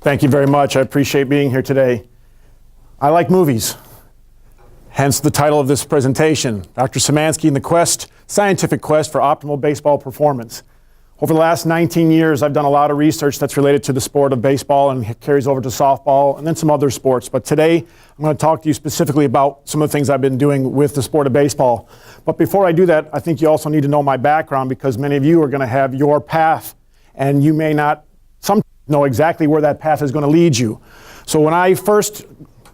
Thank you very much. I appreciate being here today. I like movies, hence the title of this presentation, Dr. Szymanski and the Scientific Quest for Optimal Baseball Performance. Over the last 19 years, I've done a lot of research that's related to the sport of baseball and carries over to softball and then some other sports. But today, I'm going to talk to you specifically about some of the things I've been doing with the sport of baseball. But before I do that, I think you also need to know my background, because many of you are going to have your path, and you may not sometimes know exactly where that path is going to lead you. So when I first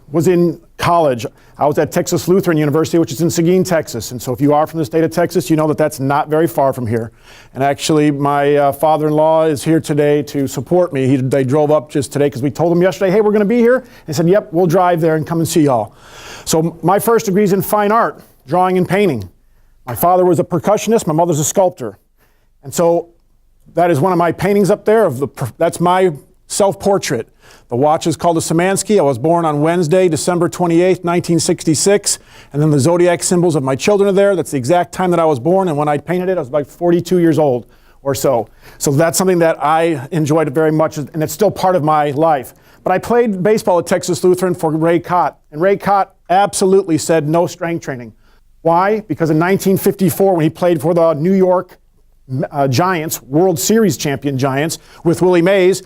was in college, I was at Texas Lutheran University, which is in Seguin, Texas. And so if you are from the state of Texas, you know that that's not very far from here. And actually, my father-in-law is here today to support me. They drove up just today because we told them yesterday, hey, we're going to be here. They said, yep, we'll drive there and come and see y'all. So my first degree is in fine art, drawing and painting. My father was a percussionist. My mother's a sculptor. And so that is one of my paintings up there. That's my self-portrait. The watch is called a Szymanski. I was born on Wednesday, December 28th, 1966. And then the zodiac symbols of my children are there. That's the exact time that I was born. And when I painted it, I was about 42 years old or so. So that's something that I enjoyed very much, and it's still part of my life. But I played baseball at Texas Lutheran for Ray Cott. And Ray Cott absolutely said no strength training. Why? Because in 1954, when he played for the New York Giants, World Series champion Giants, with Willie Mays,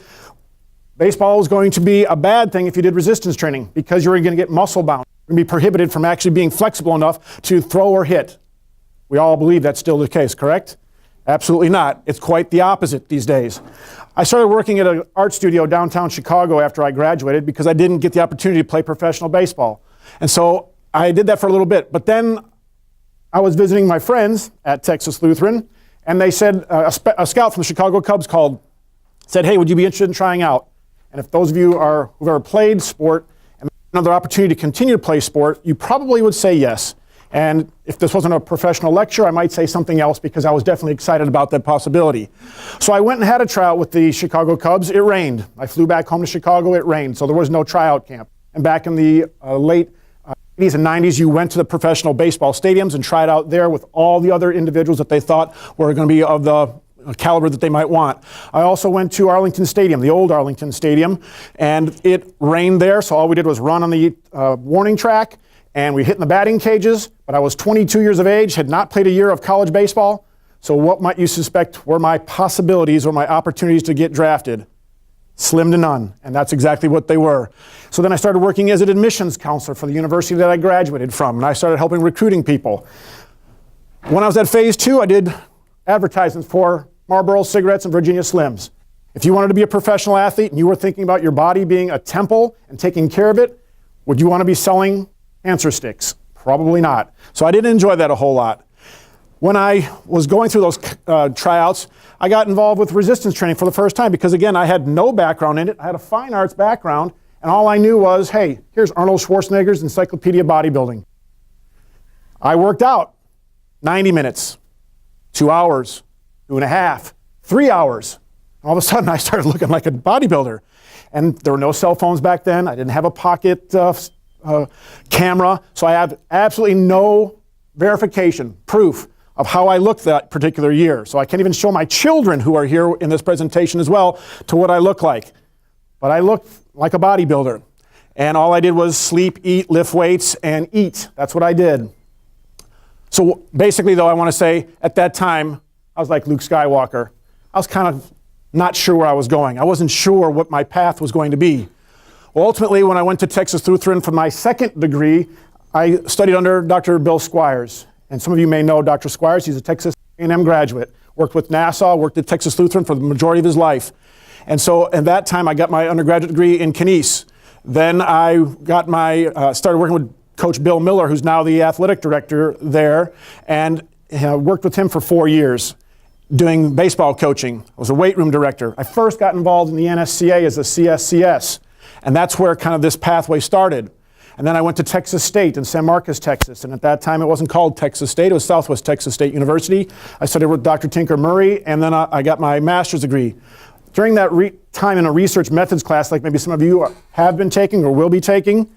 baseball was going to be a bad thing if you did resistance training, because you were going to get muscle bound. You're going to be prohibited from actually being flexible enough to throw or hit. We all believe that's still the case, correct? Absolutely not. It's quite the opposite these days. I started working at an art studio downtown Chicago after I graduated because I didn't get the opportunity to play professional baseball. And so I did that for a little bit. But then I was visiting my friends at Texas Lutheran, and they said, a scout from the Chicago Cubs said, hey, would you be interested in trying out? And if those of you who've ever played sport and another opportunity to continue to play sport, you probably would say yes. And if this wasn't a professional lecture, I might say something else, because I was definitely excited about that possibility. So I went and had a tryout with the Chicago Cubs. It rained. I flew back home to Chicago. It rained, so there was no tryout camp. And back in the late 80s and 90s, you went to the professional baseball stadiums and tried out there with all the other individuals that they thought were going to be of the caliber that they might want. I also went to Arlington Stadium, the old Arlington Stadium, and it rained there, so all we did was run on the warning track, and we hit in the batting cages. But I was 22 years of age, had not played a year of college baseball, so what might you suspect were my possibilities or my opportunities to get drafted? Slim to none, and that's exactly what they were. So then I started working as an admissions counselor for the university that I graduated from, and I started helping recruiting people. When I was at phase 2, I did advertisements for Marlboro cigarettes and Virginia Slims. If you wanted to be a professional athlete and you were thinking about your body being a temple and taking care of it, would you want to be selling cancer sticks? Probably not. So I didn't enjoy that a whole lot. When I was going through those tryouts, I got involved with resistance training for the first time, because again, I had no background in it. I had a fine arts background, and all I knew was, hey, here's Arnold Schwarzenegger's Encyclopedia of Bodybuilding. I worked out 90 minutes, 2 hours, 2.5, 3 hours. All of a sudden, I started looking like a bodybuilder. And there were no cell phones back then. I didn't have a pocket camera. So I have absolutely no verification, proof of how I looked that particular year. So I can't even show my children, who are here in this presentation as well, to what I look like. But I looked like a bodybuilder. And all I did was sleep, eat, lift weights, and eat. That's what I did. So basically, though, I want to say at that time, I was like Luke Skywalker. I was kind of not sure where I was going. I wasn't sure what my path was going to be. Well, ultimately, when I went to Texas Lutheran for my second degree, I studied under Dr. Bill Squires. And some of you may know Dr. Squires. He's a Texas A&M graduate. Worked with NASA, worked at Texas Lutheran for the majority of his life. And so at that time, I got my undergraduate degree in Kines. Then I got started working with Coach Bill Miller, who's now the athletic director there, and worked with him for 4 years doing baseball coaching. I was a weight room director. I first got involved in the NSCA as a CSCS, and that's where kind of this pathway started. And then I went to Texas State in San Marcos, Texas, and at that time it wasn't called Texas State, it was Southwest Texas State University. I studied with Dr. Tinker Murray, and then I got my master's degree. During that time in a research methods class, like maybe some of you have been taking or will be taking,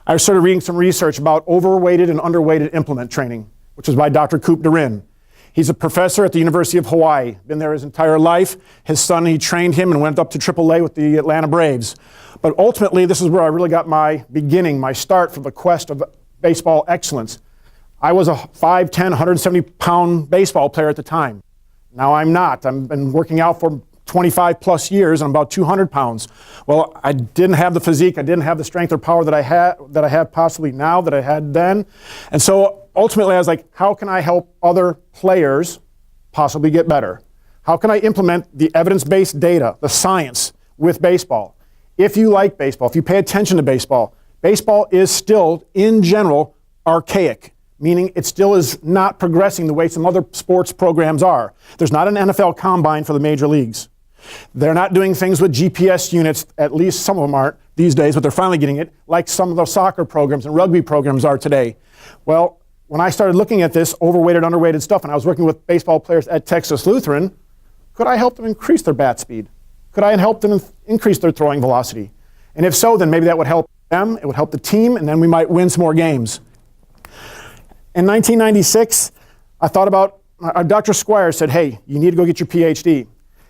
I started reading some research about overweighted and underweighted implement training, which was by Dr. Coop Durin. He's a professor at the University of Hawaii, been there his entire life. His son, he trained him and went up to AAA with the Atlanta Braves. But ultimately, this is where I really got my beginning, my start for the quest of baseball excellence. I was a 5'10", 170-pound baseball player at the time. Now I'm not. I've been working out for 25 plus years and I'm about 200 pounds. Well, I didn't have the physique, I didn't have the strength or power that I have possibly now, that I had then. And so ultimately I was like, how can I help other players possibly get better? How can I implement the evidence-based data, the science with baseball? If you like baseball, if you pay attention to baseball, baseball is still, in general, archaic, meaning it still is not progressing the way some other sports programs are. There's not an NFL combine for the major leagues. They're not doing things with GPS units, at least some of them aren't these days, but they're finally getting it, like some of the soccer programs and rugby programs are today. Well, when I started looking at this overweighted, underweighted stuff, and I was working with baseball players at Texas Lutheran, could I help them increase their bat speed? Could I help them increase their throwing velocity? And if so, then maybe that would help them, it would help the team, and then we might win some more games. In 1996, I thought about, Dr. Squire said, hey, you need to go get your PhD.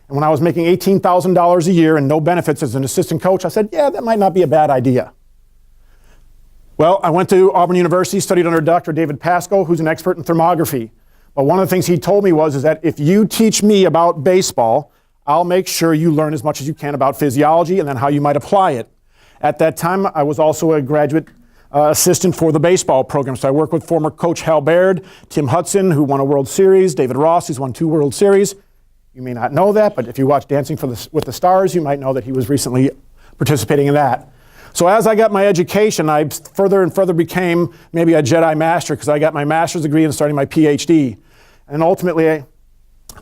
And when I was making $18,000 a year and no benefits as an assistant coach, I said, yeah, that might not be a bad idea. Well, I went to Auburn University, studied under Dr. David Pasco, who's an expert in thermography. But one of the things he told me was that if you teach me about baseball, I'll make sure you learn as much as you can about physiology and then how you might apply it. At that time, I was also a graduate assistant for the baseball program. So I worked with former coach Hal Baird, Tim Hudson, who won a World Series, David Ross, who's won 2 World Series. You may not know that, but if you watch Dancing with the Stars, you might know that he was recently participating in that. So as I got my education, I further and further became maybe a Jedi Master because I got my master's degree and starting my PhD. And ultimately,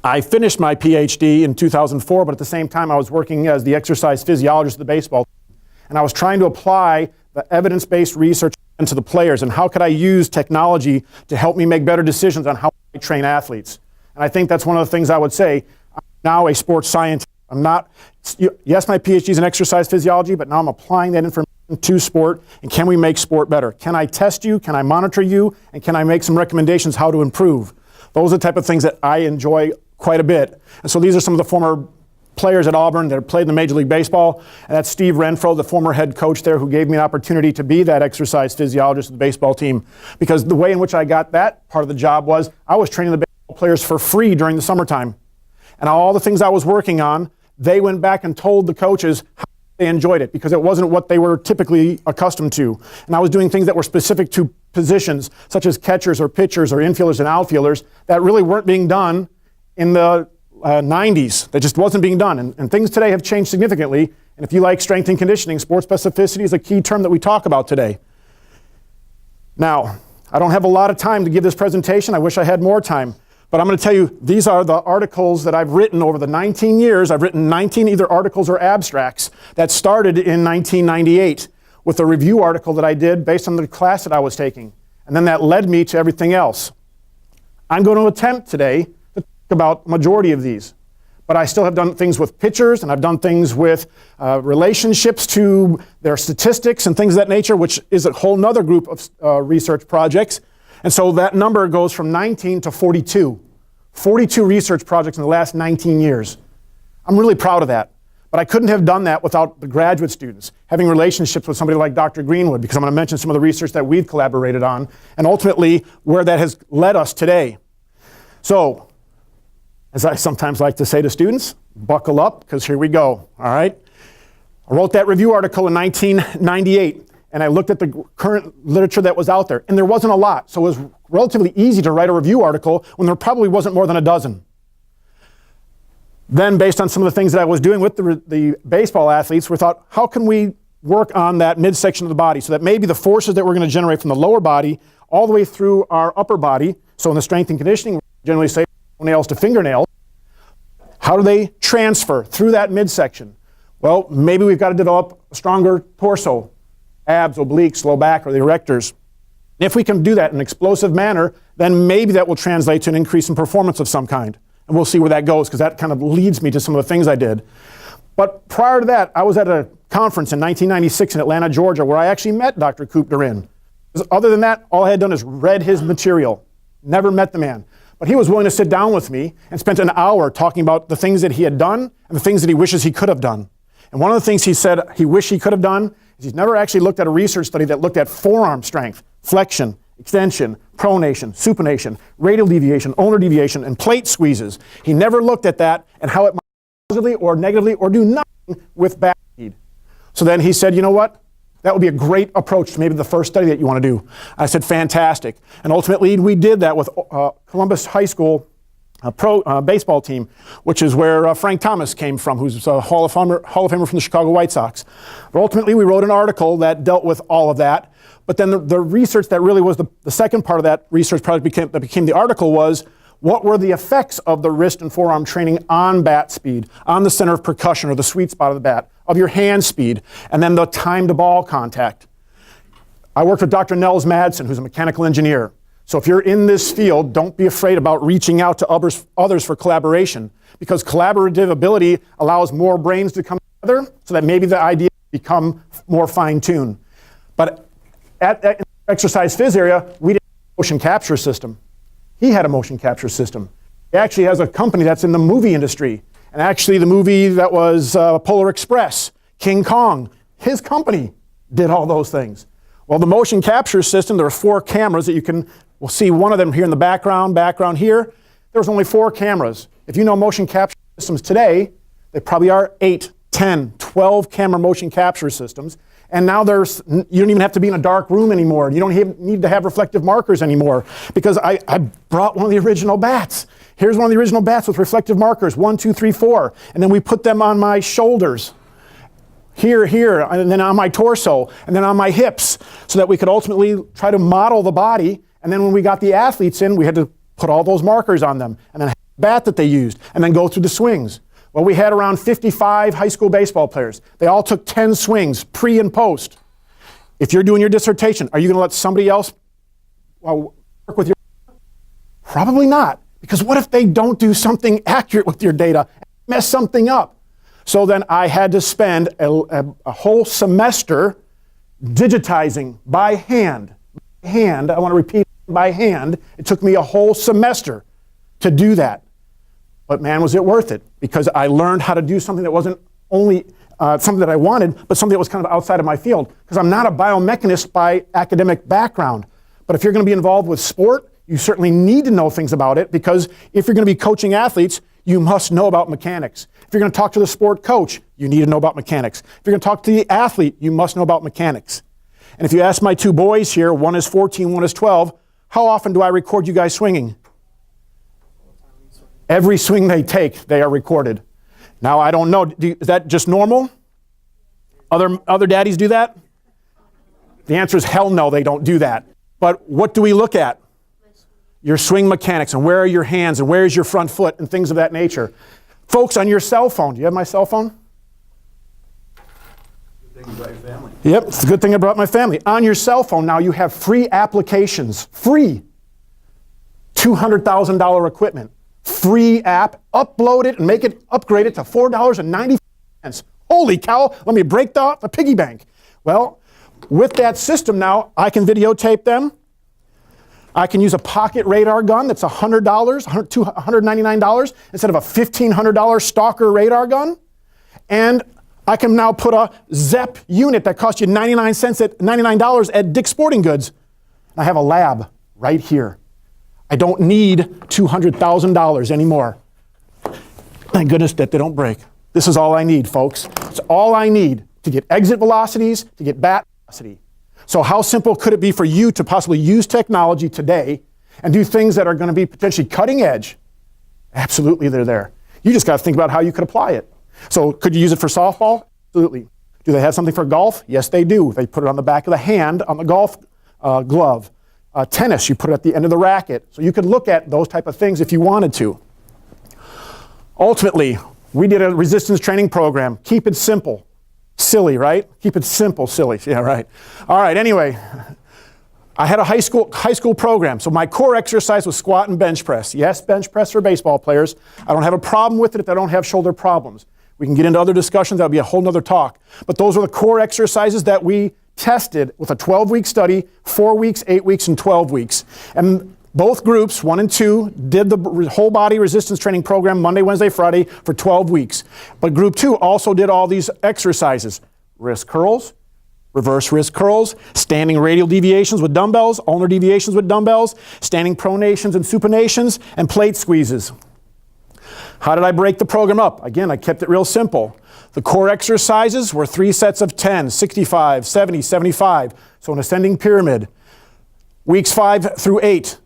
I finished my PhD in 2004, but at the same time, I was working as the exercise physiologist of the baseball team. And I was trying to apply the evidence-based research into the players and how could I use technology to help me make better decisions on how I train athletes. And I think that's one of the things I would say. I'm now a sports scientist. I'm not, yes, my PhD is in exercise physiology, but now I'm applying that information to sport, and can we make sport better? Can I test you? Can I monitor you? And can I make some recommendations how to improve? Those are the type of things that I enjoy quite a bit. And so these are some of the former players at Auburn that have played in the Major League Baseball, and that's Steve Renfro, the former head coach there, who gave me an opportunity to be that exercise physiologist of the baseball team. Because the way in which I got that part of the job was I was training the baseball players for free during the summertime. And all the things I was working on, they went back and told the coaches how they enjoyed it because it wasn't what they were typically accustomed to. And I was doing things that were specific to positions, such as catchers or pitchers or infielders and outfielders, that really weren't being done in the 90s. That just wasn't being done. And things today have changed significantly. And if you like strength and conditioning, sports specificity is a key term that we talk about today. Now, I don't have a lot of time to give this presentation. I wish I had more time. But I'm going to tell you, these are the articles that I've written over the 19 years. I've written 19 either articles or abstracts that started in 1998 with a review article that I did based on the class that I was taking. And then that led me to everything else. I'm going to attempt today to talk about the majority of these. But I still have done things with pitchers, and I've done things with relationships to their statistics and things of that nature, which is a whole nother group of research projects. And so that number goes from 19 to 42. 42 research projects in the last 19 years. I'm really proud of that. But I couldn't have done that without the graduate students, having relationships with somebody like Dr. Greenwood, because I'm going to mention some of the research that we've collaborated on, and ultimately where that has led us today. So, as I sometimes like to say to students, buckle up, because here we go, all right? I wrote that review article in 1998. And I looked at the current literature that was out there, and there wasn't a lot. So it was relatively easy to write a review article when there probably wasn't more than a dozen. Then, based on some of the things that I was doing with the baseball athletes, we thought, how can we work on that midsection of the body so that maybe the forces that we're going to generate from the lower body all the way through our upper body, so in the strength and conditioning, we generally say nails to fingernails, how do they transfer through that midsection? Well, maybe we've got to develop a stronger torso, abs, obliques, low back, or the erectors. And if we can do that in an explosive manner, then maybe that will translate to an increase in performance of some kind. And we'll see where that goes, because that kind of leads me to some of the things I did. But prior to that, I was at a conference in 1996 in Atlanta, Georgia, where I actually met Dr. Coop Durin. Other than that, all I had done is read his material. Never met the man. But he was willing to sit down with me and spent an hour talking about the things that he had done and the things that he wishes he could have done. And one of the things he said he wished he could have done is he's never actually looked at a research study that looked at forearm strength, flexion, extension, pronation, supination, radial deviation, ulnar deviation, and plate squeezes. He never looked at that and how it might positively or negatively or do nothing with back speed. So then he said, you know what? That would be a great approach to maybe the first study that you want to do. I said, fantastic. And ultimately, we did that with Columbus High School baseball team, which is where Frank Thomas came from, who's a Hall of Famer from the Chicago White Sox. But ultimately, we wrote an article that dealt with all of that. But then the research that really was the second part of that research project that became the article was, what were the effects of the wrist and forearm training on bat speed, on the center of percussion or the sweet spot of the bat, of your hand speed, and then the time to ball contact. I worked with Dr. Nels Madsen, who's a mechanical engineer. So if you're in this field, don't be afraid about reaching out to others for collaboration, because collaborative ability allows more brains to come together so that maybe the idea become more fine-tuned. But at the exercise phys area, we didn't have a motion capture system. He had a motion capture system. He actually has a company that's in the movie industry. And actually the movie that was Polar Express, King Kong, his company did all those things. Well, the motion capture system, there were 4 cameras that we'll see one of them here in the background here. There was only 4 cameras. If you know motion capture systems today, they probably are 8, 10, 12 camera motion capture systems. And now you don't even have to be in a dark room anymore. You don't need to have reflective markers anymore, because I brought one of the original bats. Here's one of the original bats with reflective markers, 1, 2, 3, 4. And then we put them on my shoulders, here, and then on my torso, and then on my hips, so that we could ultimately try to model the body. And then when we got the athletes in, we had to put all those markers on them, and then have the bat that they used, and then go through the swings. Well, we had around 55 high school baseball players. They all took 10 swings, pre and post. If you're doing your dissertation, are you going to let somebody else work with your data? Probably not. Because what if they don't do something accurate with your data and mess something up? So then I had to spend a whole semester digitizing by hand. I want to repeat, by hand. It took me a whole semester to do that. But man, was it worth it, because I learned how to do something that wasn't only something that I wanted, but something that was kind of outside of my field. Because I'm not a biomechanist by academic background. But if you're going to be involved with sport, you certainly need to know things about it, because if you're going to be coaching athletes, you must know about mechanics. If you're going to talk to the sport coach, you need to know about mechanics. If you're going to talk to the athlete, you must know about mechanics. And if you ask my 2 boys here, one is 14, one is 12, how often do I record you guys swinging? Every swing they take, they are recorded. Now, I don't know, is that just normal? Other daddies do that? The answer is hell no, they don't do that. But what do we look at? Your swing mechanics, and where are your hands, and where is your front foot, and things of that nature. Folks, on your cell phone, do you have my cell phone? Good thing you brought your family. Yep, it's a good thing I brought my family. On your cell phone now, you have free applications, free. $200,000 equipment. Free app, upload it and upgrade it to $4.90. Holy cow, let me break the piggy bank. Well, with that system now, I can videotape them. I can use a pocket radar gun that's $100, $199 instead of a $1,500 Stalker radar gun. And I can now put a ZEP unit that costs you $99 at Dick's Sporting Goods. I have a lab right here. I don't need $200,000 anymore. Thank goodness that they don't break. This is all I need, folks. It's all I need to get exit velocities, to get bat velocity. So how simple could it be for you to possibly use technology today and do things that are going to be potentially cutting edge? Absolutely, they're there. You just got to think about how you could apply it. So could you use it for softball? Absolutely. Do they have something for golf? Yes, they do. They put it on the back of the hand on the golf glove. Tennis, you put it at the end of the racket. So you could look at those type of things if you wanted to. Ultimately, we did a resistance training program. Keep it simple. Silly, right? Keep it simple, silly. Yeah, right. All right, anyway, I had a high school program. So my core exercise was squat and bench press. Yes, bench press for baseball players. I don't have a problem with it if they don't have shoulder problems. We can get into other discussions. That'll be a whole nother talk. But those are the core exercises that we tested with a 12-week study, 4 weeks, 8 weeks, and 12 weeks. And Both groups, 1 and 2, did the whole body resistance training program Monday, Wednesday, Friday for 12 weeks. But group 2 also did all these exercises: wrist curls, reverse wrist curls, standing radial deviations with dumbbells, ulnar deviations with dumbbells, standing pronations and supinations, and plate squeezes. How did I break the program up? Again, I kept it real simple. The core exercises were 3 sets of 10, 65, 70, 75. So an ascending pyramid. Weeks 5 through 8,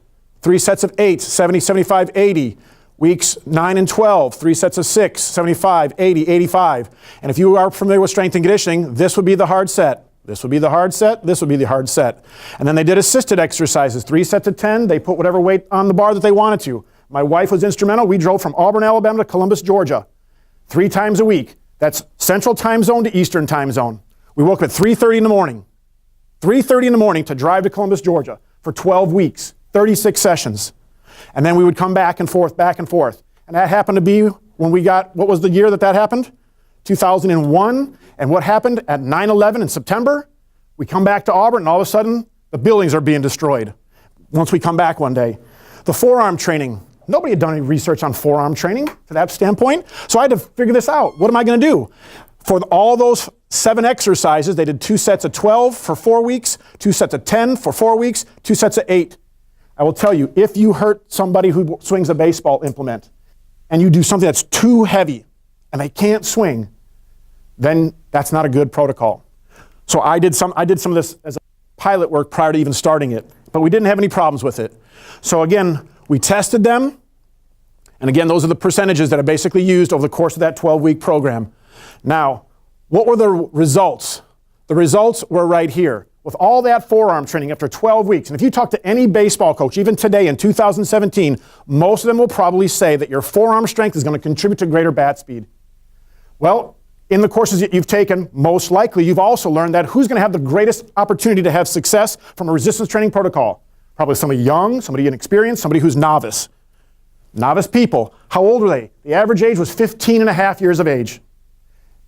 3 sets of 8, 70, 75, 80. Weeks 9 and 12, 3 sets of 6, 75, 80, 85. And if you are familiar with strength and conditioning, this would be the hard set. This would be the hard set. This would be the hard set. And then they did assisted exercises, 3 sets of 10. They put whatever weight on the bar that they wanted to. My wife was instrumental. We drove from Auburn, Alabama to Columbus, Georgia, 3 times a week. That's Central Time Zone to Eastern Time Zone. We woke up at 3:30 in the morning. 3:30 in the morning to drive to Columbus, Georgia for 12 weeks, 36 sessions. And then we would come back and forth, back and forth. And that happened to be when we got, what was the year that happened? 2001. And what happened at 9/11 in September? We come back to Auburn and all of a sudden the buildings are being destroyed once we come back one day. The forearm training. Nobody had done any research on forearm training to that standpoint. So I had to figure this out. What am I going to do? For all those 7 exercises, they did 2 sets of 12 for 4 weeks, 2 sets of 10 for 4 weeks, 2 sets of 8. I will tell you, if you hurt somebody who swings a baseball implement and you do something that's too heavy and they can't swing, then that's not a good protocol. So I did some of this as a pilot work prior to even starting it, but we didn't have any problems with it. So again, we tested them, and again, those are the percentages that are basically used over the course of that 12-week program. Now, what were the results? The results were right here. With all that forearm training after 12 weeks, and if you talk to any baseball coach, even today in 2017, most of them will probably say that your forearm strength is going to contribute to greater bat speed. Well, in the courses that you've taken, most likely you've also learned that who's going to have the greatest opportunity to have success from a resistance training protocol? Probably somebody young, somebody inexperienced, somebody who's novice. Novice people, how old were they? The average age was 15 and a half years of age.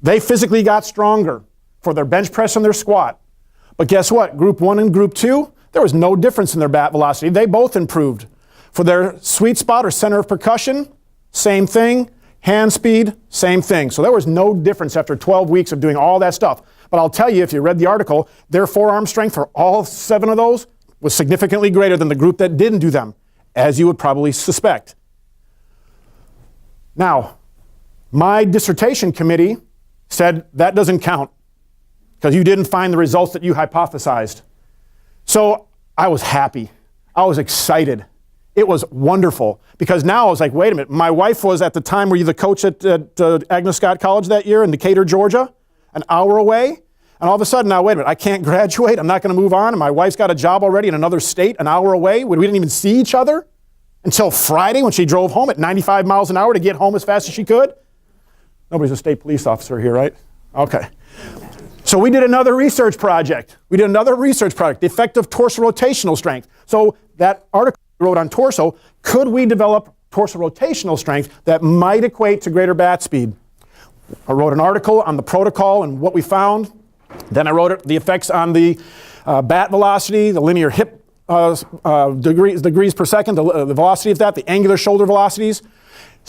They physically got stronger for their bench press and their squat. But guess what? Group 1 and Group 2, there was no difference in their bat velocity. They both improved. For their sweet spot or center of percussion, same thing. Hand speed, same thing. So there was no difference after 12 weeks of doing all that stuff. But I'll tell you, if you read the article, their forearm strength for all 7 of those was significantly greater than the group that didn't do them, as you would probably suspect. Now, my dissertation committee said that doesn't count because you didn't find the results that you hypothesized. So I was happy. I was excited. It was wonderful because now I was like, wait a minute. My wife was at the time, were you the coach at Agnes Scott College that year in Decatur, Georgia? An hour away? And all of a sudden, now, wait a minute, I can't graduate, I'm not going to move on, and my wife's got a job already in another state, an hour away. We didn't even see each other until Friday when she drove home at 95 miles an hour to get home as fast as she could. Nobody's a state police officer here, right? Okay. So we did another research project. The effect of torso-rotational strength. So that article we wrote on torso, could we develop torso-rotational strength that might equate to greater bat speed? I wrote an article on the protocol and what we found. Then I wrote the effects on the bat velocity, the linear hip degrees per second, the velocity of that, the angular shoulder velocities.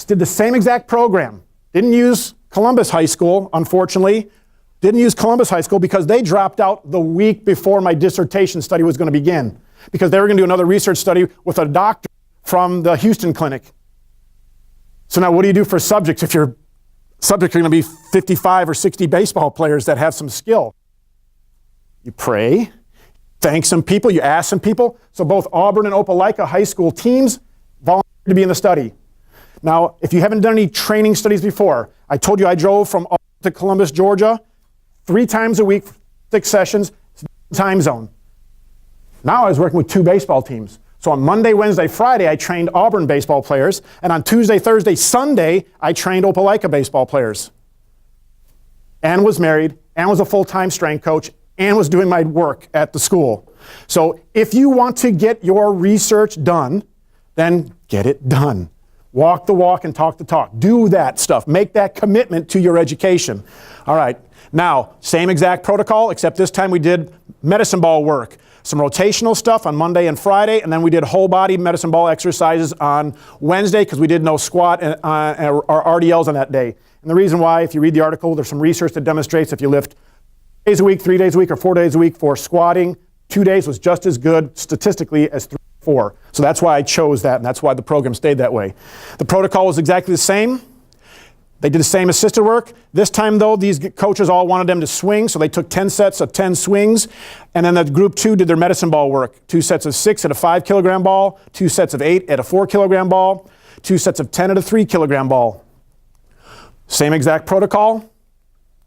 Did the same exact program. Didn't use Columbus High School, unfortunately. Didn't use Columbus High School because they dropped out the week before my dissertation study was going to begin. Because they were going to do another research study with a doctor from the Houston clinic. So now what do you do for subjects if your subjects are going to be 55 or 60 baseball players that have some skill? You pray, thank some people, you ask some people. So both Auburn and Opelika high school teams volunteered to be in the study. Now, if you haven't done any training studies before, I told you I drove from Auburn to Columbus, Georgia, 3 times a week, 6 sessions, time zone. Now I was working with 2 baseball teams. So on Monday, Wednesday, Friday, I trained Auburn baseball players. And on Tuesday, Thursday, Sunday, I trained Opelika baseball players. And was married, and was a full-time strength coach, and was doing my work at the school. So if you want to get your research done, then get it done. Walk the walk and talk the talk. Do that stuff. Make that commitment to your education. All right. Now, same exact protocol, except this time we did medicine ball work. Some rotational stuff on Monday and Friday, and then we did whole body medicine ball exercises on Wednesday because we did no squat or RDLs on that day. And the reason why, if you read the article, there's some research that demonstrates if you lift 3 days a week, 3 days a week, or 4 days a week for squatting, 2 days was just as good statistically as 3 or 4. So that's why I chose that, and that's why the program stayed that way. The protocol was exactly the same. They did the same assisted work. This time, though, these coaches all wanted them to swing, so they took 10 sets of 10 swings. And then the group 2 did their medicine ball work. 2 sets of 6 at a 5-kilogram ball, 2 sets of 8 at a 4-kilogram ball, 2 sets of 10 at a 3-kilogram ball. Same exact protocol.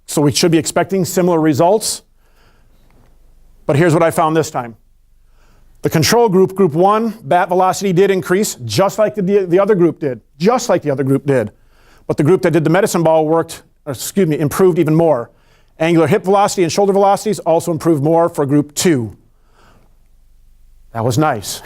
So we should be expecting similar results. But here's what I found this time. The control group, group 1, bat velocity did increase, just like the other group did. Just like the other group did. But the group that did the medicine ball improved even more. Angular hip velocity and shoulder velocities also improved more for group 2. That was nice.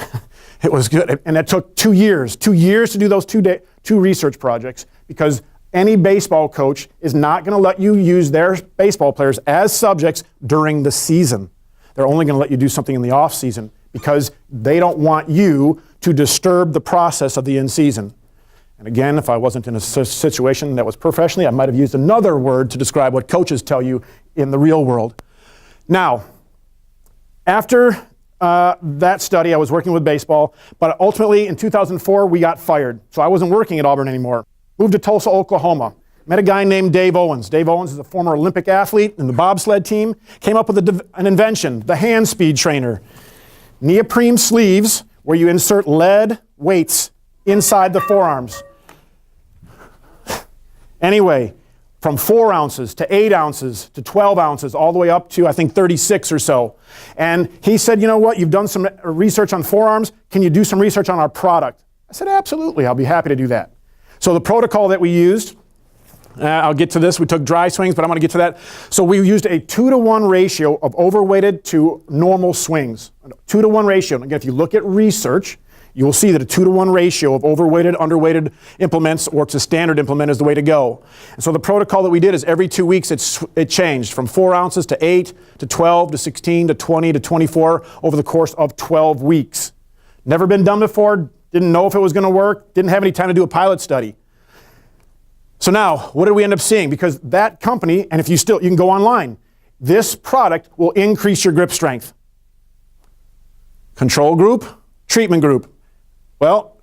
It was good. And it took 2 years. 2 years to do those two research projects, because any baseball coach is not going to let you use their baseball players as subjects during the season. They're only going to let you do something in the off season because they don't want you to disturb the process of the in-season. And again, if I wasn't in a situation that was professionally, I might have used another word to describe what coaches tell you in the real world. Now, after that study, I was working with baseball, but ultimately in 2004, we got fired. So I wasn't working at Auburn anymore. Moved to Tulsa, Oklahoma. Met a guy named Dave Owens. Dave Owens is a former Olympic athlete in the bobsled team. Came up with an invention, the hand speed trainer. Neoprene sleeves where you insert lead weights inside the forearms. Anyway, from 4 ounces to 8 ounces to 12 ounces, all the way up to, I think, 36 or so. And he said, you know what, you've done some research on forearms. Can you do some research on our product? I said, absolutely, I'll be happy to do that. So the protocol that we used, I'll get to this. We took dry swings, but I'm going to get to that. So we used a 2-to-1 ratio of overweighted to normal swings. 2-to-1 ratio. And again, if you look at research, you will see that a 2-to-1 ratio of overweighted, underweighted implements or to standard implement is the way to go. And so the protocol that we did is every 2 weeks it changed from 4 ounces to 8 to 12 to 16 to 20 to 24 over the course of 12 weeks. Never been done before, didn't know if it was going to work, didn't have any time to do a pilot study. So now, what did we end up seeing? Because that company, and if you can go online, this product will increase your grip strength. Control group, treatment group. Well,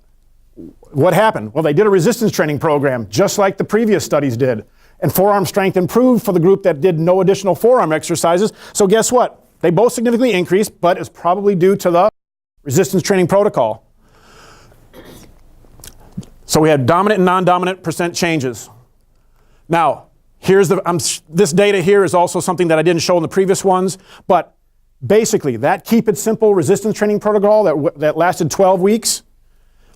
what happened? Well, they did a resistance training program, just like the previous studies did. And forearm strength improved for the group that did no additional forearm exercises. So guess what? They both significantly increased, but it's probably due to the resistance training protocol. So we had dominant and non-dominant percent changes. Now, here's this data here is also something that I didn't show in the previous ones, but basically that keep it simple resistance training protocol that lasted 12 weeks,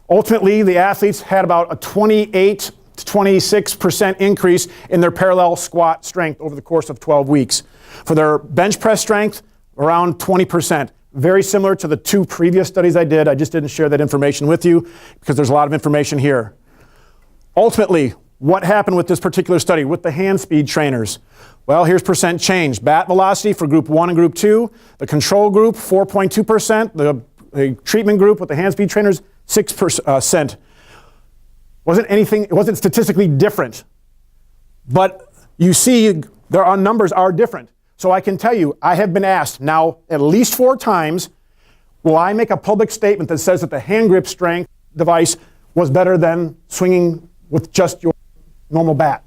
ultimately the athletes had about a 28 to 26% increase in their parallel squat strength over the course of 12 weeks. For their bench press strength, around 20%. Very similar to the 2 previous studies I did. I just didn't share that information with you because there's a lot of information here. Ultimately, what happened with this particular study with the hand speed trainers? Well, here's percent change. Bat velocity for group 1 and group 2. The control group, 4.2%. The treatment group with the hand speed trainers, 6%. It wasn't statistically different. But you see, our numbers are different. So I can tell you, I have been asked now at least 4 times, will I make a public statement that says that the hand grip strength device was better than swinging with just your normal bat?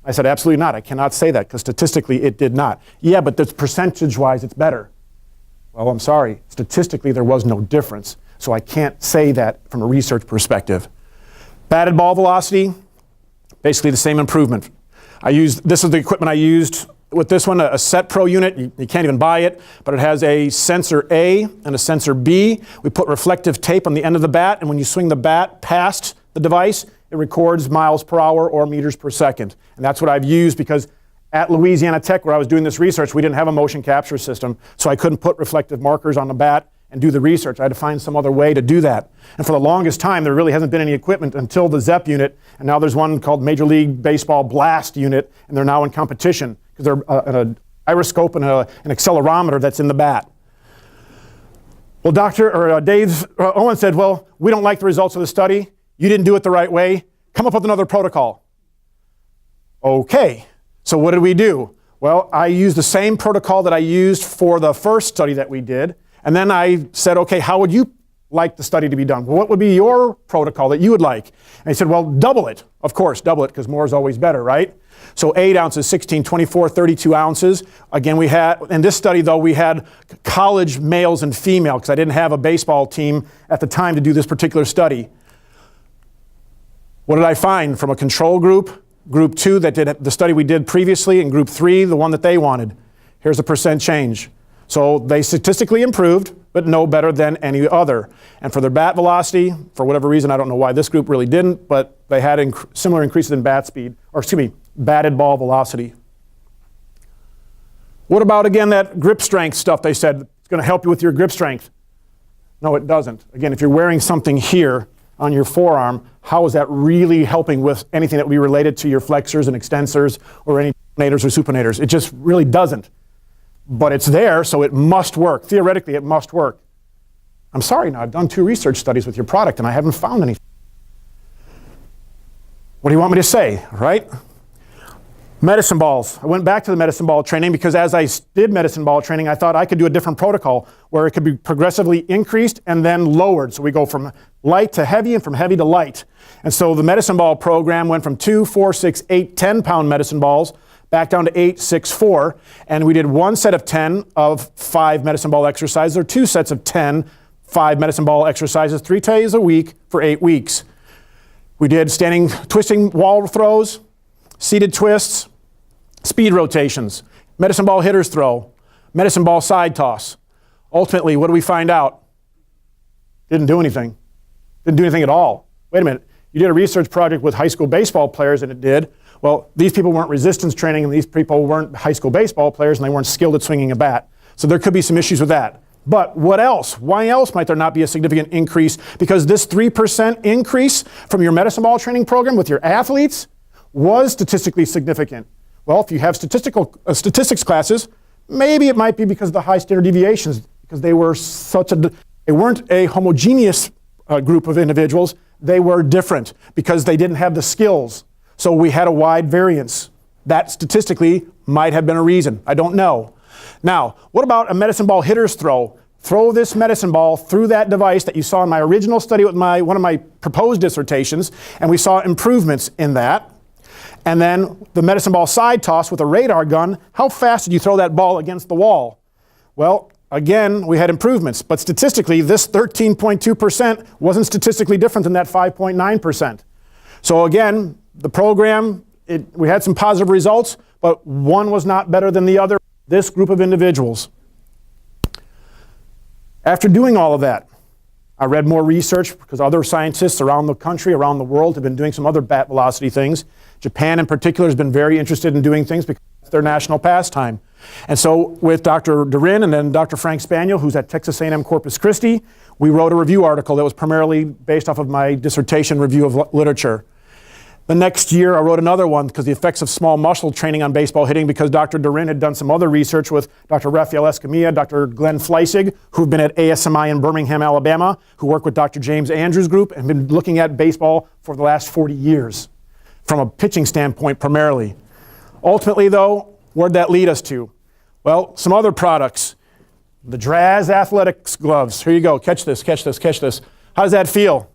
I said, absolutely not. I cannot say that because statistically it did not. Yeah, but percentage-wise it's better. Well, I'm sorry. Statistically there was no difference. So I can't say that from a research perspective. Batted ball velocity, basically the same improvement. This is the equipment I used with this one, a Set Pro unit. You can't even buy it, but it has a sensor A and a sensor B. We put reflective tape on the end of the bat, and when you swing the bat past the device, it records miles per hour or meters per second. And that's what I've used because at Louisiana Tech, where I was doing this research, we didn't have a motion capture system, so I couldn't put reflective markers on the bat and do the research. I had to find some other way to do that. And for the longest time, there really hasn't been any equipment until the ZEP unit, and now there's one called Major League Baseball Blast unit, and they're now in competition because they're an gyroscope and an accelerometer that's in the bat. Well, Dave Owen said, well, we don't like the results of the study. You didn't do it the right way. Come up with another protocol. Okay, so what did we do? Well, I used the same protocol that I used for the first study that we did, and then I said, okay, how would you like the study to be done? Well, what would be your protocol that you would like? And he said, well, double it. Of course, double it, because more is always better, right? So 8 ounces, 16, 24, 32 ounces. Again, we had, in this study though, we had college males and female, because I didn't have a baseball team at the time to do this particular study. What did I find from a control group? Group 2 that did the study we did previously, and Group 3, the one that they wanted. Here's the percent change. So they statistically improved, but no better than any other. And for their bat velocity, for whatever reason, I don't know why this group really didn't, but they had similar increases in bat speed, or excuse me, batted ball velocity. What about, again, that grip strength stuff they said? It's going to help you with your grip strength. No, it doesn't. Again, if you're wearing something here on your forearm, how is that really helping with anything that would be related to your flexors and extensors or any pronators or supinators? It just really doesn't. But it's there, so it must work. Theoretically, it must work. I'm sorry now, I've done 2 research studies with your product and I haven't found anything. What do you want me to say, right? Medicine balls. I went back to the medicine ball training because as I did medicine ball training, I thought I could do a different protocol where it could be progressively increased and then lowered. So we go from light to heavy and from heavy to light. And so the medicine ball program went from 2, 4, 6, 8, 10-pound medicine balls back down to 8, 6, 4. And we did 1 set of 10 of 5 medicine ball exercises, or 2 sets of 10, 5 medicine ball exercises, 3 days a week for 8 weeks. We did standing, twisting wall throws, seated twists, speed rotations, medicine ball hitter's throw, medicine ball side toss. Ultimately, what do we find out? Didn't do anything. Didn't do anything at all. Wait a minute. You did a research project with high school baseball players and it did. Well, these people weren't resistance training and these people weren't high school baseball players and they weren't skilled at swinging a bat. So there could be some issues with that. But what else? Why else might there not be a significant increase? Because this 3% increase from your medicine ball training program with your athletes was statistically significant. Well, if you have statistics classes, maybe it might be because of the high standard deviations, because they weren't a homogeneous group of individuals. They were different because they didn't have the skills. So we had a wide variance. That statistically might have been a reason. I don't know. Now, what about a medicine ball hitter's throw? Throw this medicine ball through that device that you saw in my original study with one of my proposed dissertations, and we saw improvements in that. And then the medicine ball side toss with a radar gun, how fast did you throw that ball against the wall? Well, again, we had improvements, but statistically, this 13.2% wasn't statistically different than that 5.9%. So again, the program, we had some positive results, but one was not better than the other, this group of individuals. After doing all of that, I read more research because other scientists around the country, around the world, have been doing some other bat velocity things. Japan in particular has been very interested in doing things because it's their national pastime. And so with Dr. Durin and then Dr. Frank Spaniel, who's at Texas A&M Corpus Christi, we wrote a review article that was primarily based off of my dissertation review of literature. The next year, I wrote another one because the effects of small muscle training on baseball hitting, because Dr. Durin had done some other research with Dr. Rafael Escamilla, Dr. Glenn Fleissig, who've been at ASMI in Birmingham, Alabama, who work with Dr. James Andrews' group and been looking at baseball for the last 40 years from a pitching standpoint primarily. Ultimately, though, where'd that lead us to? Well, some other products. The Draz Athletics gloves. Here you go. Catch this, catch this, catch this. How does that feel?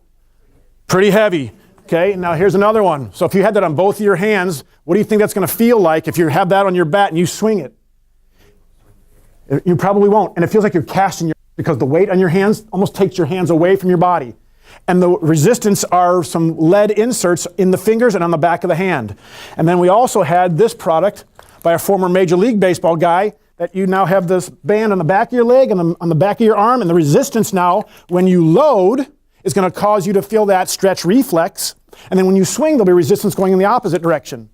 Pretty heavy. Okay, now here's another one. So if you had that on both of your hands, what do you think that's going to feel like if you have that on your bat and you swing it? You probably won't. And it feels like you're casting because the weight on your hands almost takes your hands away from your body. And the resistance are some lead inserts in the fingers and on the back of the hand. And then we also had this product by a former Major League Baseball guy that you now have this band on the back of your leg and on the back of your arm, and the resistance now, when you load, is going to cause you to feel that stretch reflex. And then when you swing, there'll be resistance going in the opposite direction.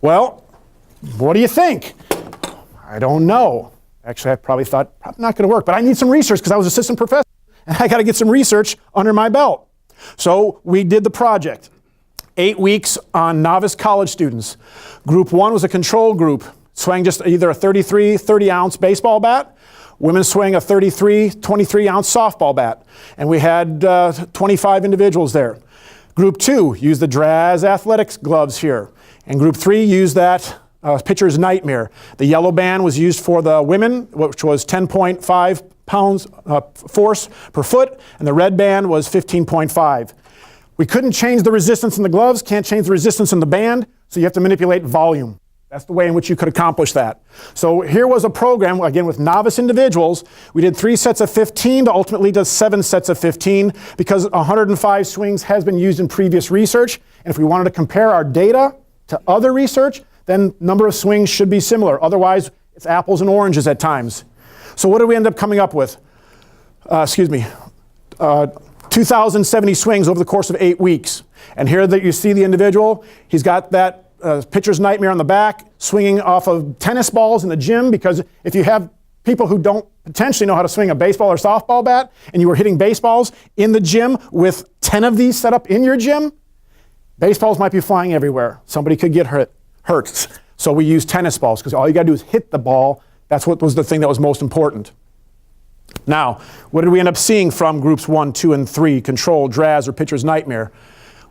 Well, what do you think? I don't know. Actually, I probably thought, probably not going to work, but I need some research because I was assistant professor, and I got to get some research under my belt. So we did the project. 8 weeks on novice college students. Group 1 was a control group, swing just either a 33, 30-ounce baseball bat. Women swing a 33, 23-ounce softball bat. And we had 25 individuals there. Group 2 used the Draz athletics gloves here. And Group 3 used that pitcher's nightmare. The yellow band was used for the women, which was 10.5 pounds force per foot, and the red band was 15.5. We couldn't change the resistance in the gloves, can't change the resistance in the band, so you have to manipulate volume. That's the way in which you could accomplish that. So here was a program, again, with novice individuals. We did 3 sets of 15 to ultimately do 7 sets of 15 because 105 swings has been used in previous research. And if we wanted to compare our data to other research, then number of swings should be similar. Otherwise, it's apples and oranges at times. So what did we end up coming up with? 2,070 swings over the course of 8 weeks. And here that you see the individual, he's got that pitcher's nightmare on the back, swinging off of tennis balls in the gym, because if you have people who don't potentially know how to swing a baseball or softball bat, and you were hitting baseballs in the gym with 10 of these set up in your gym, baseballs might be flying everywhere. Somebody could get hurt. So we use tennis balls, because all you got to do is hit the ball. That's what was the thing that was most important. Now, what did we end up seeing from groups 1, 2, and 3, control, Draz, or pitcher's nightmare?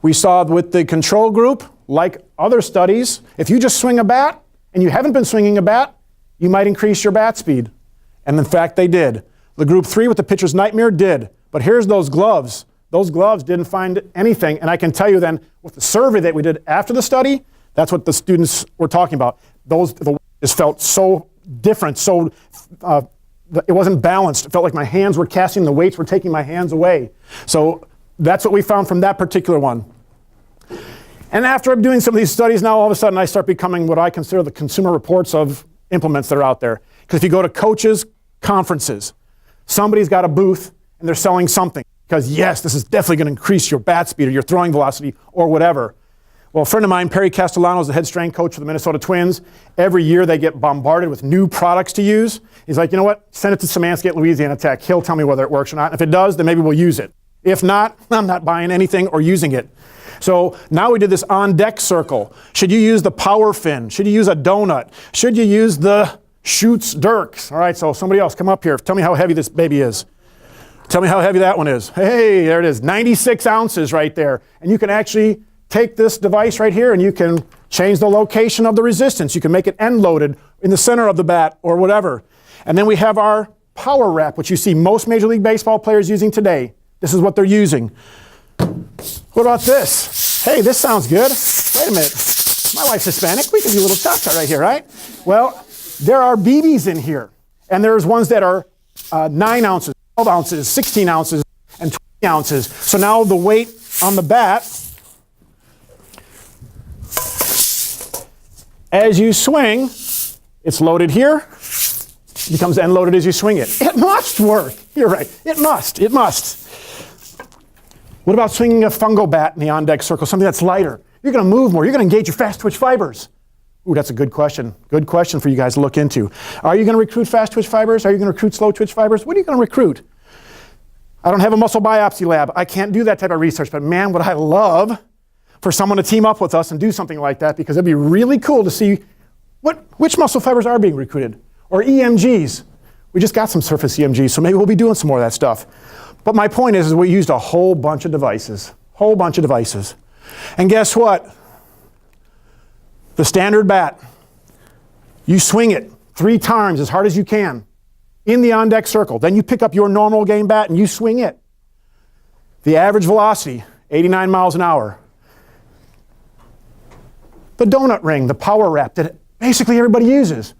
We saw with the control group, like other studies, if you just swing a bat and you haven't been swinging a bat, you might increase your bat speed. And in fact, they did. The group 3 with the pitcher's nightmare did. But here's those gloves. Those gloves didn't find anything. And I can tell you then, with the survey that we did after the study, that's what the students were talking about. The weight felt so different, so it wasn't balanced. It felt like my hands were casting, the weights were taking my hands away. So that's what we found from that particular one. And after I'm doing some of these studies now, all of a sudden I start becoming what I consider the consumer reports of implements that are out there. Because if you go to coaches' conferences, somebody's got a booth and they're selling something. Because yes, this is definitely going to increase your bat speed or your throwing velocity or whatever. Well, a friend of mine, Perry Castellano, is the head strength coach for the Minnesota Twins. Every year they get bombarded with new products to use. He's like, you know what? Send it to Szymanski at Louisiana Tech. He'll tell me whether it works or not. If it does, then maybe we'll use it. If not, I'm not buying anything or using it. So now we did this on-deck circle. Should you use the power fin? Should you use a donut? Should you use the Schutz Dirks? All right, so somebody else come up here. Tell me how heavy this baby is. Tell me how heavy that one is. Hey, there it is. 96 ounces right there. And you can actually take this device right here and you can change the location of the resistance. You can make it end-loaded in the center of the bat or whatever. And then we have our power wrap, which you see most Major League Baseball players using today. This is what they're using. What about this? Hey, this sounds good. Wait a minute. My wife's Hispanic. We can do a little cha-cha right here, right? Well, there are BBs in here. And there's ones that are 9 ounces, 12 ounces, 16 ounces, and 20 ounces. So now the weight on the bat, as you swing, it's loaded here. It becomes end loaded as you swing it. It must work. You're right. It must. It must. What about swinging a fungo bat in the on-deck circle, something that's lighter? You're going to move more. You're going to engage your fast-twitch fibers. Ooh, that's a good question. Good question for you guys to look into. Are you going to recruit fast-twitch fibers? Are you going to recruit slow-twitch fibers? What are you going to recruit? I don't have a muscle biopsy lab. I can't do that type of research. But man, would I love for someone to team up with us and do something like that, because it'd be really cool to see which muscle fibers are being recruited. Or EMGs. We just got some surface EMGs, so maybe we'll be doing some more of that stuff. But my point is we used a whole bunch of devices. And guess what? The standard bat, you swing it 3 times as hard as you can in the on-deck circle. Then you pick up your normal game bat and you swing it. The average velocity, 89 miles an hour. The donut ring, the power wrap that basically everybody uses.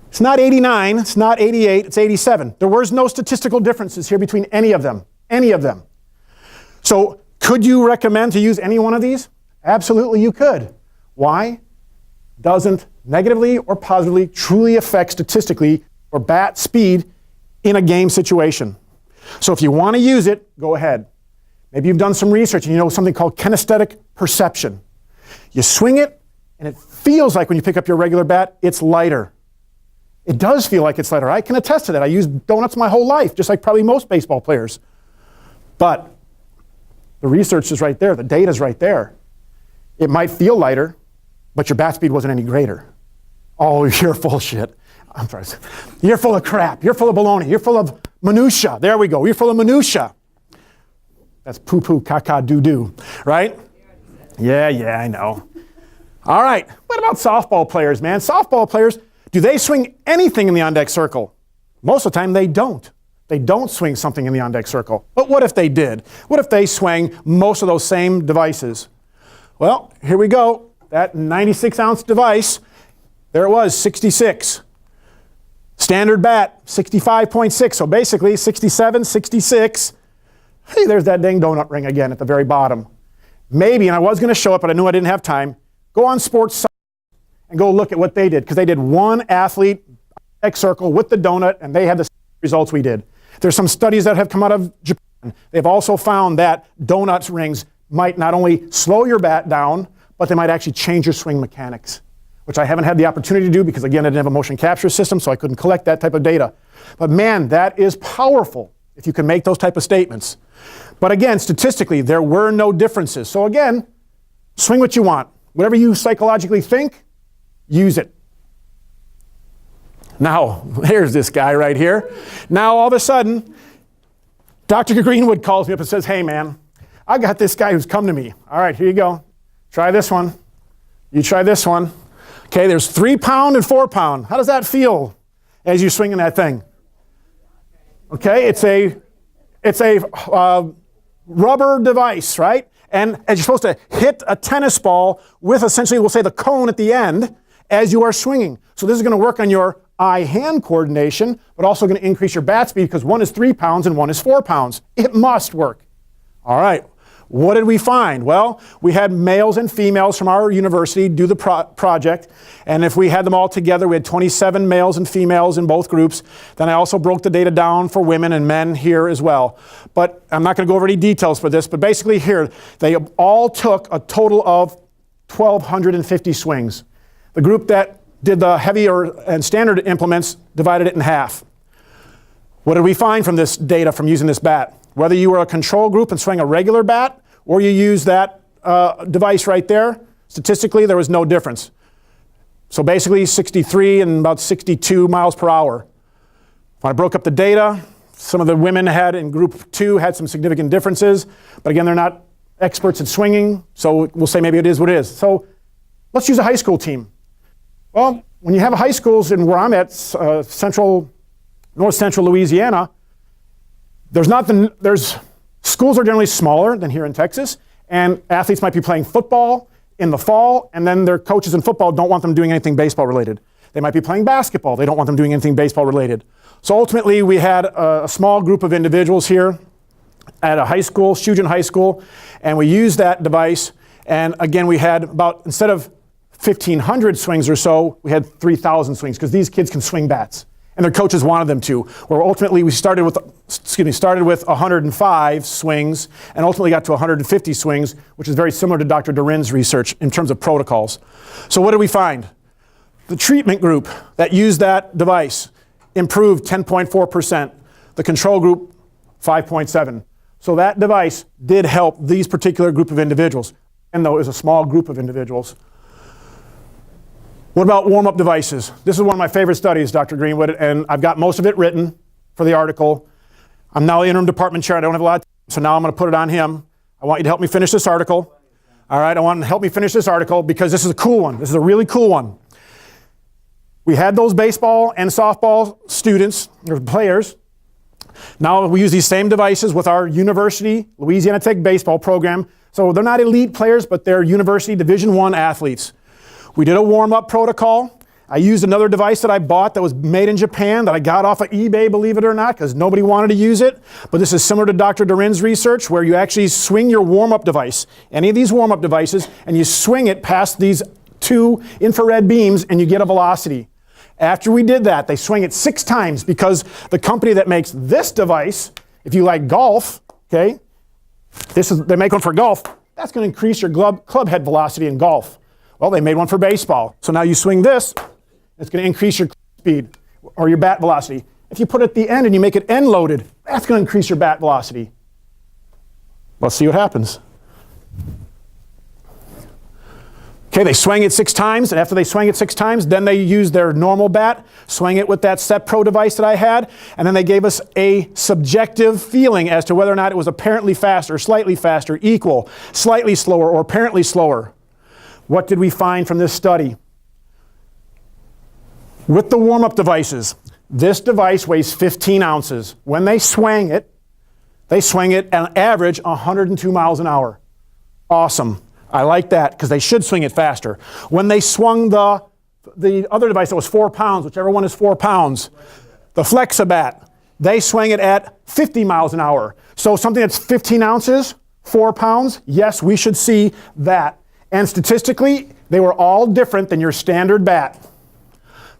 It's not 89, it's not 88, it's 87. There was no statistical differences here between any of them. So could you recommend to use any one of these? Absolutely you could. Why? Doesn't negatively or positively truly affect statistically or bat speed in a game situation. So if you want to use it, go ahead. Maybe you've done some research and you know something called kinesthetic perception. You swing it and it feels like when you pick up your regular bat, it's lighter. It does feel like it's lighter. I can attest to that. I used donuts my whole life, just like probably most baseball players. But the research is right there. The data is right there. It might feel lighter, but your bat speed wasn't any greater. Oh, you're full of shit. I'm sorry. You're full of crap. You're full of baloney. You're full of minutia. There we go. You're full of minutia. That's poo-poo, caca, doo-doo, right? Yeah, I know. All right. What about softball players, man? Softball players, do they swing anything in the on-deck circle? Most of the time, they don't. They don't swing something in the on-deck circle. But what if they did? What if they swang most of those same devices? Well, here we go. That 96-ounce device, there it was, 66. Standard bat, 65.6. So basically, 67, 66. Hey, there's that dang donut ring again at the very bottom. Maybe, and I was going to show it, but I knew I didn't have time. Go on Sports Science and go look at what they did, because they did one athlete X circle with the donut, and they had the results we did. There's some studies that have come out of Japan. They've also found that donuts rings might not only slow your bat down, but they might actually change your swing mechanics, which I haven't had the opportunity to do because, again, I didn't have a motion capture system, so I couldn't collect that type of data. But man, that is powerful if you can make those type of statements. But again, statistically, there were no differences. So again, swing what you want. Whatever you psychologically think, use it. Now, here's this guy right here. Now, all of a sudden, Dr. Greenwood calls me up and says, hey, man, I got this guy who's come to me. All right, here you go. Try this one. You try this one. Okay, there's 3 pound and 4 pound. How does that feel as you're swinging that thing? Okay, it's a rubber device, right? And as you're supposed to hit a tennis ball with essentially, we'll say, the cone at the end as you are swinging. So this is going to work on your eye-hand coordination, but also going to increase your bat speed because one is 3 pounds and one is 4 pounds. It must work. All right. What did we find? Well, we had males and females from our university do the project, and if we had them all together, we had 27 males and females in both groups. Then I also broke the data down for women and men here as well. But I'm not going to go over any details for this, but basically here, they all took a total of 1,250 swings. The group that did the heavier and standard implements divided it in half. What did we find from this data from using this bat? Whether you were a control group and swing a regular bat, or you use that device right there, statistically there was no difference. So basically 63 and about 62 miles per hour. When I broke up the data, some of the women had in group 2 had some significant differences, but again, they're not experts at swinging, so we'll say maybe it is what it is. So let's use a high school team. Well, when you have high schools in where I'm at, north central Louisiana, schools are generally smaller than here in Texas, and athletes might be playing football in the fall, and then their coaches in football don't want them doing anything baseball related. They might be playing basketball. They don't want them doing anything baseball related. So ultimately, we had a small group of individuals here at a high school, Szymanski High School, and we used that device, and again, we had about, instead of 1,500 swings or so, we had 3,000 swings, because these kids can swing bats. And their coaches wanted them to. Where ultimately we started with 105 swings and ultimately got to 150 swings, which is very similar to Dr. Durin's research in terms of protocols. So what did we find? The treatment group that used that device improved 10.4%. The control group, 5.7%. So that device did help these particular group of individuals, and though it was a small group of individuals. What about warm-up devices? This is one of my favorite studies, Dr. Greenwood, and I've got most of it written for the article. I'm now the interim department chair. I don't have a lot of time, so now I'm going to put it on him. I want you to help me finish this article. All right, I want you to help me finish this article because this is a cool one. This is a really cool one. We had those baseball and softball students, or players. Now we use these same devices with our university, Louisiana Tech baseball program. So they're not elite players, but they're university Division I athletes. We did a warm-up protocol. I used another device that I bought that was made in Japan that I got off of eBay, believe it or not, because nobody wanted to use it. But this is similar to Dr. Durin's research, where you actually swing your warm-up device, any of these warm-up devices, and you swing it past these 2 infrared beams and you get a velocity. After we did that, they swing it 6 times because the company that makes this device, if you like golf, okay, they make one for golf, that's going to increase your club head velocity in golf. Well, they made one for baseball. So now you swing this, it's going to increase your speed. or your bat velocity. If you put it at the end and you make it end loaded, that's going to increase your bat velocity. Let's see what happens. Okay, they swing it 6 times, and after they swing it 6 times, then they use their normal bat, swing it with that Set Pro device that I had, and then they gave us a subjective feeling as to whether or not it was apparently faster, slightly faster, equal, slightly slower, or apparently slower. What did we find from this study? With the warm-up devices, this device weighs 15 ounces. When they swing it at an average 102 miles an hour. Awesome. I like that because they should swing it faster. When they swung the other device that was 4 pounds, whichever one is 4 pounds, the Flexibat, they swing it at 50 miles an hour. So something that's 15 ounces, 4 pounds, yes, we should see that. And statistically, they were all different than your standard bat.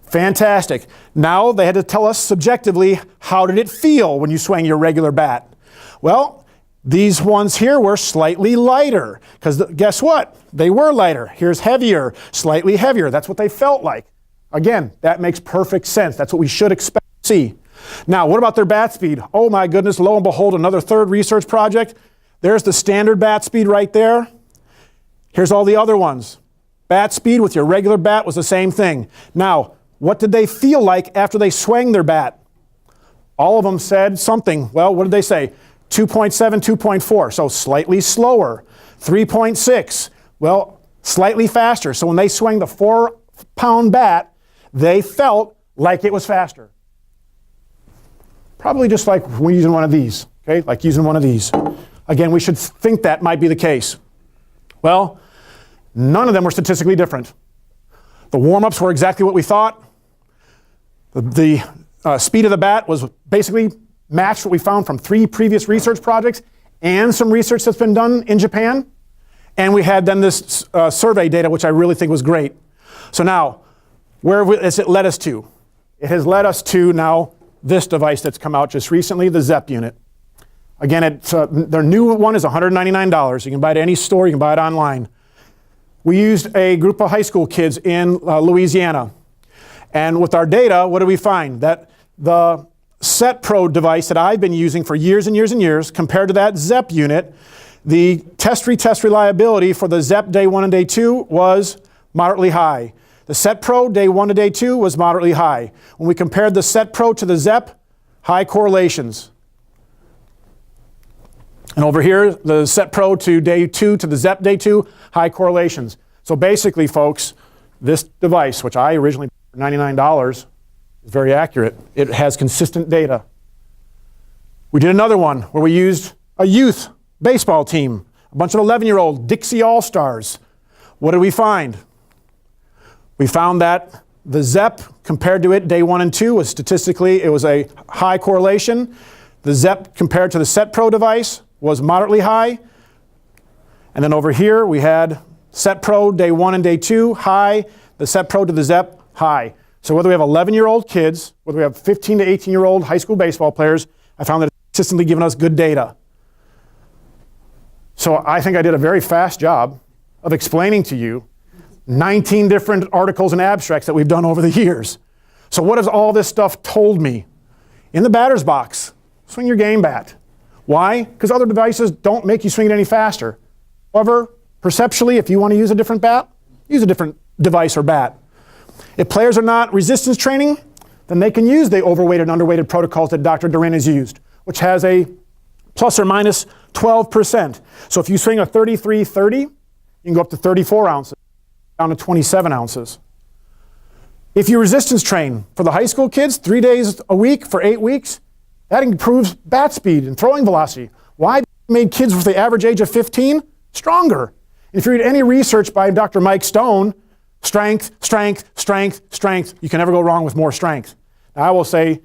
Fantastic. Now they had to tell us subjectively, how did it feel when you swung your regular bat? Well, these ones here were slightly lighter, because guess what? They were lighter. Here's heavier, slightly heavier. That's what they felt like. Again, that makes perfect sense. That's what we should expect to see. Now, what about their bat speed? Oh my goodness, lo and behold, another third research project. There's the standard bat speed right there. Here's all the other ones. Bat speed with your regular bat was the same thing. Now, what did they feel like after they swung their bat? All of them said something. Well, what did they say? 2.7, 2.4, so slightly slower. 3.6, well, slightly faster. So when they swung the 4-pound bat, they felt like it was faster. Probably just like we're using one of these, okay? Like using one of these. Again, we should think that might be the case. Well, none of them were statistically different. The warm-ups were exactly what we thought. The speed of the bat was basically matched what we found from 3 previous research projects and some research that's been done in Japan. And we had then this survey data, which I really think was great. So now, where has it led us to? It has led us to now this device that's come out just recently, the ZEP unit. Again, their new one is $199. You can buy it at any store. You can buy it online. We used a group of high school kids in Louisiana. And with our data, what do we find? That the Set Pro device that I've been using for years and years and years, compared to that ZEP unit, the test-retest reliability for the ZEP day 1 and day 2 was moderately high. The Set Pro day 1 to day 2 was moderately high. When we compared the Set Pro to the ZEP, high correlations. And over here, the Set Pro to day 2 to the ZEP day 2, high correlations. So basically, folks, this device, which I originally paid for $99, is very accurate. It has consistent data. We did another one where we used a youth baseball team, a bunch of 11-year-old Dixie All-Stars. What did we find? We found that the ZEP compared to it day 1 and 2 was statistically, it was a high correlation. The ZEP compared to the Set Pro device was moderately high. And then over here we had Set Pro day 1 and day 2 high, the Set Pro to the ZEP high. So whether we have 11-year-old kids, whether we have 15 to 18-year-old high school baseball players, I found that it's consistently given us good data. So I think I did a very fast job of explaining to you 19 different articles and abstracts that we've done over the years. So what has all this stuff told me? In the batter's box, swing your game bat. Why? Because other devices don't make you swing it any faster. However, perceptually, if you want to use a different bat, use a different device or bat. If players are not resistance training, then they can use the overweighted and underweighted protocols that Dr. Duran has used, which has a plus or minus 12%. So if you swing a 33-30, you can go up to 34 ounces, down to 27 ounces. If you resistance train for the high school kids 3 days a week for 8 weeks, that improves bat speed and throwing velocity. Why? Because it made kids with the average age of 15 stronger. And if you read any research by Dr. Mike Stone, strength, strength, strength, strength. You can never go wrong with more strength. Now, I will say,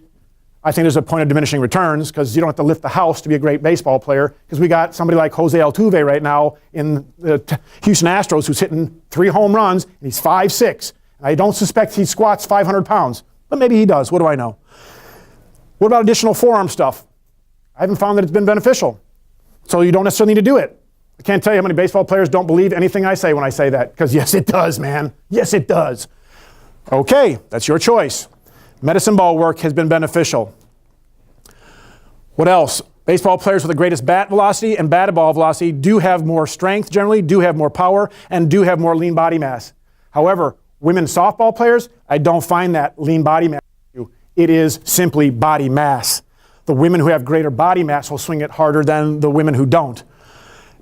I think there's a point of diminishing returns because you don't have to lift the house to be a great baseball player, because we got somebody like Jose Altuve right now in the Houston Astros who's hitting 3 home runs, and he's 5'6". I don't suspect he squats 500 pounds, but maybe he does. What do I know? What about additional forearm stuff? I haven't found that it's been beneficial. So you don't necessarily need to do it. I can't tell you how many baseball players don't believe anything I say when I say that, because yes, it does, man. Yes, it does. Okay, that's your choice. Medicine ball work has been beneficial. What else? Baseball players with the greatest bat velocity and batted ball velocity do have more strength generally, do have more power, and do have more lean body mass. However, women softball players, I don't find that lean body mass. It is simply body mass. The women who have greater body mass will swing it harder than the women who don't.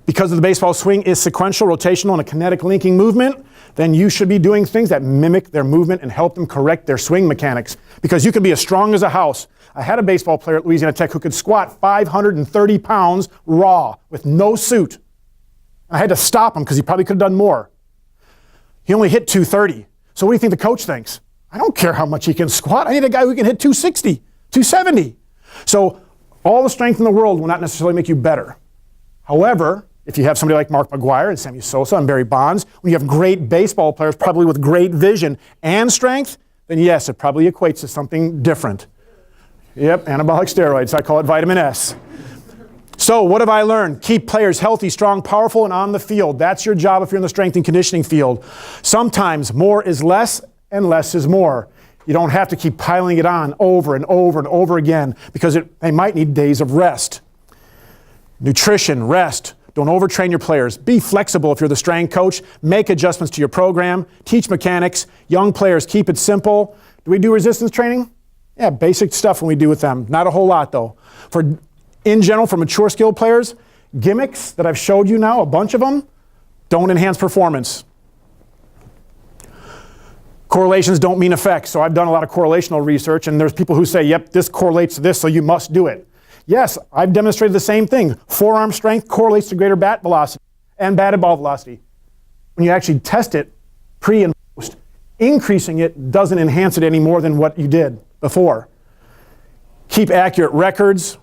Because the baseball swing is sequential, rotational, and a kinetic linking movement, then you should be doing things that mimic their movement and help them correct their swing mechanics. Because you can be as strong as a house. I had a baseball player at Louisiana Tech who could squat 530 pounds raw with no suit. I had to stop him because he probably could have done more. He only hit 230. So what do you think the coach thinks? I don't care how much he can squat. I need a guy who can hit 260, 270. So all the strength in the world will not necessarily make you better. However, if you have somebody like Mark McGwire and Sammy Sosa and Barry Bonds, when you have great baseball players, probably with great vision and strength, then yes, it probably equates to something different. Yep, anabolic steroids. I call it vitamin S. So what have I learned? Keep players healthy, strong, powerful, and on the field. That's your job if you're in the strength and conditioning field. Sometimes more is less and less is more. You don't have to keep piling it on over and over and over again because they might need days of rest. Nutrition, rest. Don't overtrain your players. Be flexible if you're the strength coach. Make adjustments to your program. Teach mechanics. Young players, keep it simple. Do we do resistance training? Yeah, basic stuff when we do with them. Not a whole lot though. In general, for mature skilled players, gimmicks that I've showed you now, a bunch of them, don't enhance performance. Correlations don't mean effects. So I've done a lot of correlational research and there's people who say, yep, this correlates to this, so you must do it. Yes, I've demonstrated the same thing. Forearm strength correlates to greater bat velocity and batted ball velocity. When you actually test it pre and post, increasing it doesn't enhance it any more than what you did before. Keep accurate records.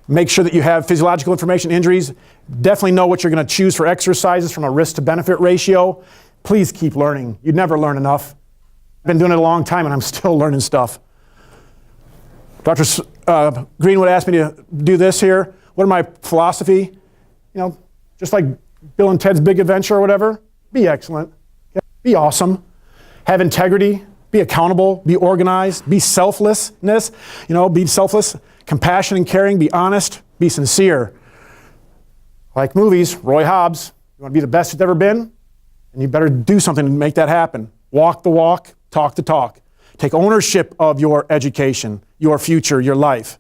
Make sure that you have physiological information, injuries. Definitely know what you're going to choose for exercises from a risk to benefit ratio. Please keep learning. You'd never learn enough. I've been doing it a long time and I'm still learning stuff. Dr. Greenwood asked me to do this here. What are my philosophy? You know, just like Bill and Ted's Big Adventure or whatever, be excellent, okay? Be awesome, have integrity, be accountable, be organized, be selflessness, be selfless, compassion and caring, be honest, be sincere. Like movies, Roy Hobbs, you want to be the best it's ever been? And you better do something to make that happen. Walk the walk, talk the talk. Take ownership of your education, your future, your life.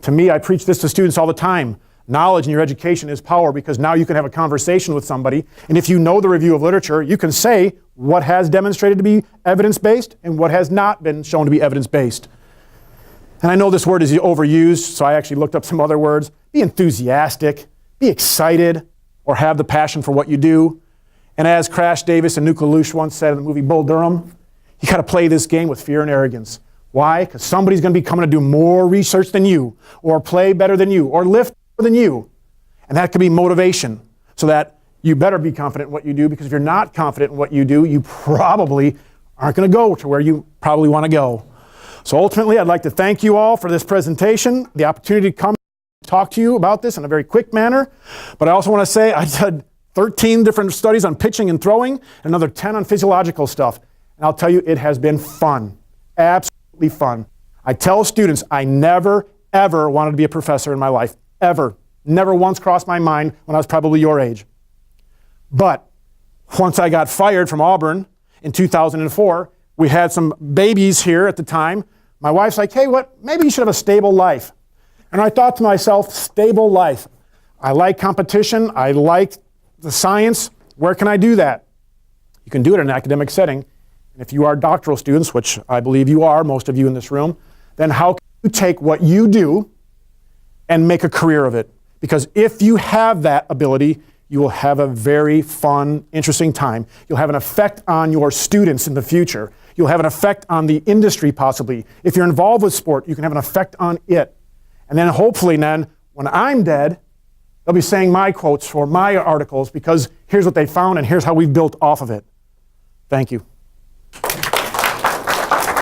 To me, I preach this to students all the time. Knowledge in your education is power because now you can have a conversation with somebody. And if you know the review of literature, you can say what has demonstrated to be evidence-based and what has not been shown to be evidence-based. And I know this word is overused, so I actually looked up some other words. Be enthusiastic, be excited, or have the passion for what you do. And as Crash Davis and Nuka Lush once said in the movie Bull Durham, you got to play this game with fear and arrogance. Why? Because somebody's going to be coming to do more research than you, or play better than you, or lift more than you. And that could be motivation, so that you better be confident in what you do, because if you're not confident in what you do, you probably aren't going to go to where you probably want to go. So ultimately, I'd like to thank you all for this presentation, the opportunity to come and talk to you about this in a very quick manner. But I also want to say I did 13 different studies on pitching and throwing, and another 10 on physiological stuff. And I'll tell you, it has been fun, absolutely fun. I tell students I never, ever wanted to be a professor in my life, ever. Never once crossed my mind when I was probably your age. But once I got fired from Auburn in 2004, we had some babies here at the time. My wife's like, hey, maybe you should have a stable life. And I thought to myself, stable life. I like competition, I like the science, where can I do that? You can do it in an academic setting. And if you are doctoral students, which I believe you are, most of you in this room, then how can you take what you do and make a career of it? Because if you have that ability, you will have a very fun, interesting time. You'll have an effect on your students in the future. You'll have an effect on the industry possibly. If you're involved with sport, you can have an effect on it. And then hopefully when I'm dead, they'll be saying my quotes or my articles because here's what they found and here's how we've built off of it. Thank you.